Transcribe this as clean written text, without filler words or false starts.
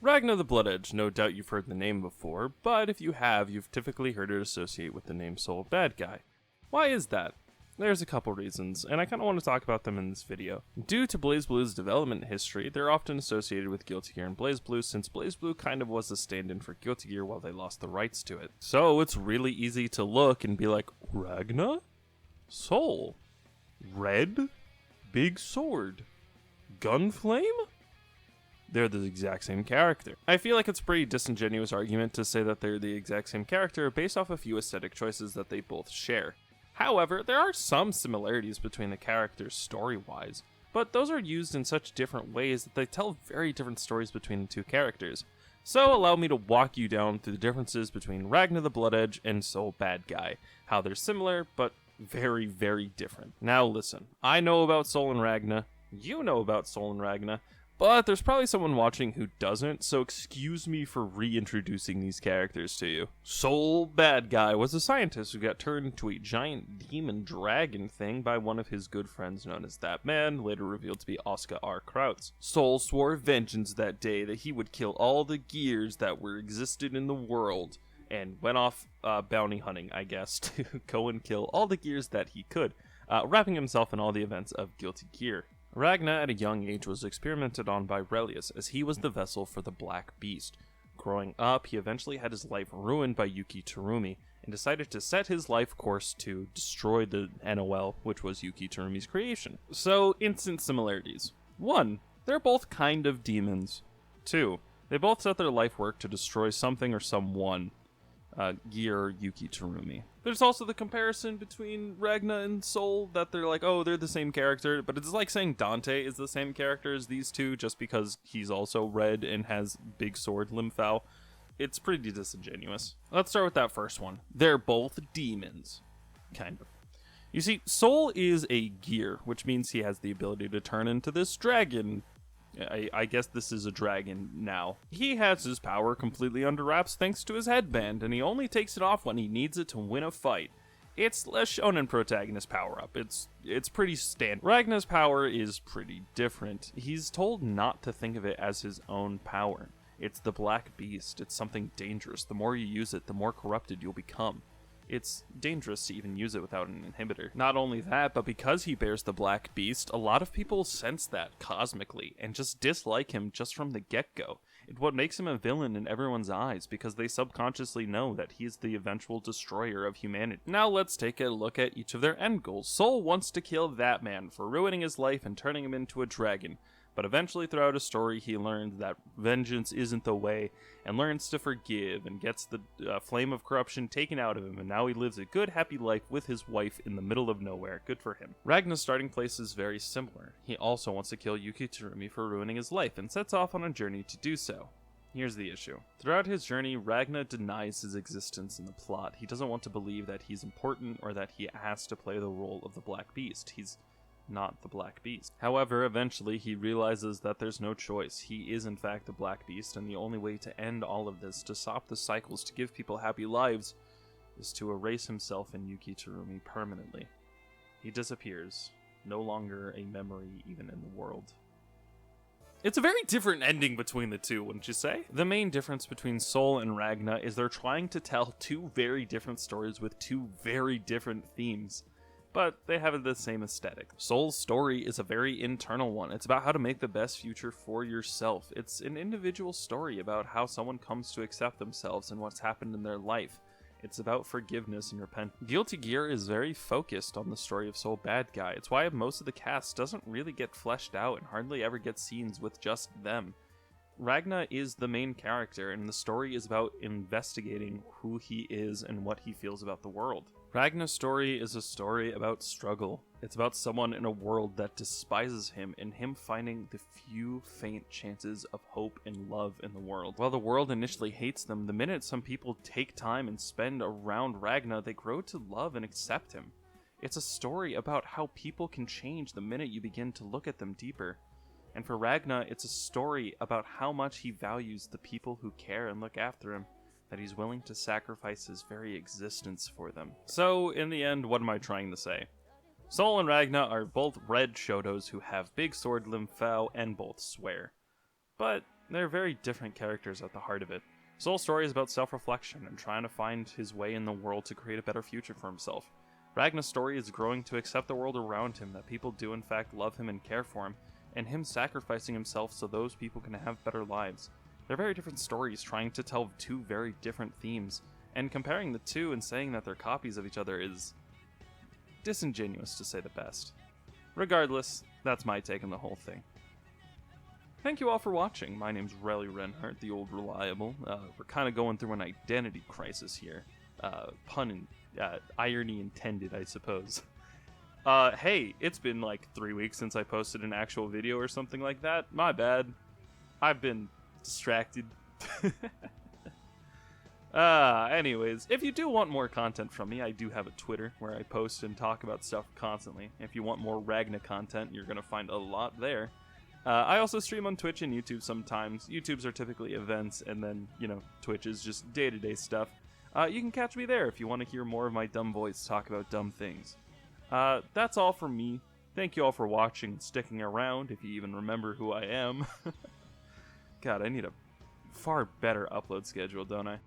Ragna the Blood Edge, no doubt you've heard the name before, but if you have, you've typically heard it associate with the name Soul Bad Guy. Why is that? There's a couple reasons, and I kind of want to talk about them in this video. Due to BlazBlue's development history, they're often associated with Guilty Gear and BlazBlue, since BlazBlue kind of was a stand-in for Guilty Gear while they lost the rights to it. So it's really easy to look and be like, Ragna? Soul? Red? Big sword? Gunflame? They're the exact same character. I feel like it's a pretty disingenuous argument to say that they're the exact same character based off a few aesthetic choices that they both share. However, there are some similarities between the characters story-wise, but those are used in such different ways that they tell very different stories between the two characters. So allow me to walk you down through the differences between Ragna the Blood Edge and Soul Bad Guy, how they're similar, but very, very different. Now listen, I know about Soul and Ragna, you know about Soul and Ragna, but there's probably someone watching who doesn't, so excuse me for reintroducing these characters to you. Soul Bad Guy was a scientist who got turned into a giant demon dragon thing by one of his good friends known as That Man, later revealed to be Oscar R. Krauts. Soul swore vengeance that day that he would kill all the gears that were existed in the world, and went off bounty hunting, I guess, to go and kill all the gears that he could, wrapping himself in all the events of Guilty Gear. Ragna at a young age was experimented on by Relius, as he was the vessel for the Black Beast. Growing up, he eventually had his life ruined by Yuki Terumi, and decided to set his life course to destroy the NOL, which was Yuki Terumi's creation. So, instant similarities. 1. They're both kind of demons. 2. They both set their life work to destroy something or someone. Gear or Yuki Terumi. There's also the comparison between Ragna and Soul, that they're like, oh, they're the same character, but it's like saying Dante is the same character as these two just because he's also red and has big sword Limfao. It's pretty disingenuous. Let's start with that first one. They're both demons. Kind of. You see, Soul is a gear, which means he has the ability to turn into this dragon. I guess this is a dragon now. He has his power completely under wraps thanks to his headband, and he only takes it off when he needs it to win a fight. It's a shonen protagonist power-up. It's pretty standard. Ragna's power is pretty different. He's told not to think of it as his own power. It's the Black Beast. It's something dangerous. The more you use it, the more corrupted you'll become. It's dangerous to even use it without an inhibitor. Not only that, but because he bears the Black Beast, a lot of people sense that cosmically and just dislike him just from the get-go. It's what makes him a villain in everyone's eyes, because they subconsciously know that he's the eventual destroyer of humanity. Now let's take a look at each of their end goals. Soul wants to kill That Man for ruining his life and turning him into a dragon. But eventually throughout his story, he learns that vengeance isn't the way, and learns to forgive, and gets the flame of corruption taken out of him, and now he lives a good, happy life with his wife in the middle of nowhere. Good for him. Ragna's starting place is very similar. He also wants to kill Yuki Terumi for ruining his life, and sets off on a journey to do so. Here's the issue. Throughout his journey, Ragna denies his existence in the plot. He doesn't want to believe that he's important, or that he has to play the role of the Black Beast. He's not the Black Beast. However, eventually he realizes that there's no choice. He is in fact the Black Beast, and the only way to end all of this, to stop the cycles, to give people happy lives, is to erase himself and Yuki Terumi permanently. He disappears, no longer a memory even in the world. It's a very different ending between the two, wouldn't you say? The main difference between Soul and Ragna is they're trying to tell two very different stories with two very different themes, but they have the same aesthetic. Soul's story is a very internal one. It's about how to make the best future for yourself. It's an individual story about how someone comes to accept themselves and what's happened in their life. It's about forgiveness and repentance. Guilty Gear is very focused on the story of Soul Bad Guy. It's why most of the cast doesn't really get fleshed out and hardly ever gets scenes with just them. Ragna is the main character, and the story is about investigating who he is and what he feels about the world. Ragna's story is a story about struggle. It's about someone in a world that despises him, and him finding the few faint chances of hope and love in the world. While the world initially hates them, the minute some people take time and spend around Ragna, they grow to love and accept him. It's a story about how people can change the minute you begin to look at them deeper. And for Ragna, it's a story about how much he values the people who care and look after him, that he's willing to sacrifice his very existence for them. So, in the end, what am I trying to say? Soul and Ragna are both red Shotos who have big sword Limfao and both swear. But They're very different characters at the heart of it. Soul's story is about self-reflection and trying to find his way in the world to create a better future for himself. Ragnar's story is growing to accept the world around him, that people do in fact love him and care for him, and him sacrificing himself so those people can have better lives. They're very different stories trying to tell two very different themes, and comparing the two and saying that they're copies of each other is disingenuous to say the best. Regardless, that's my take on the whole thing. Thank you all for watching. My name's Relly Renhart, the old reliable. We're kind of going through an identity crisis here. Irony intended, I suppose. Hey, it's been like 3 weeks since I posted an actual video or something like that. My bad. I've been distracted. Anyways, if you do want more content from me, I do have a Twitter where I post and talk about stuff constantly. If you want more Ragna content, you're going to find a lot there. I also stream on Twitch and YouTube sometimes. YouTubes are typically events, and then, Twitch is just day-to-day stuff. You can catch me there if you want to hear more of my dumb voice talk about dumb things. That's all from me. Thank you all for watching and sticking around, if you even remember who I am. God, I need a far better upload schedule, don't I?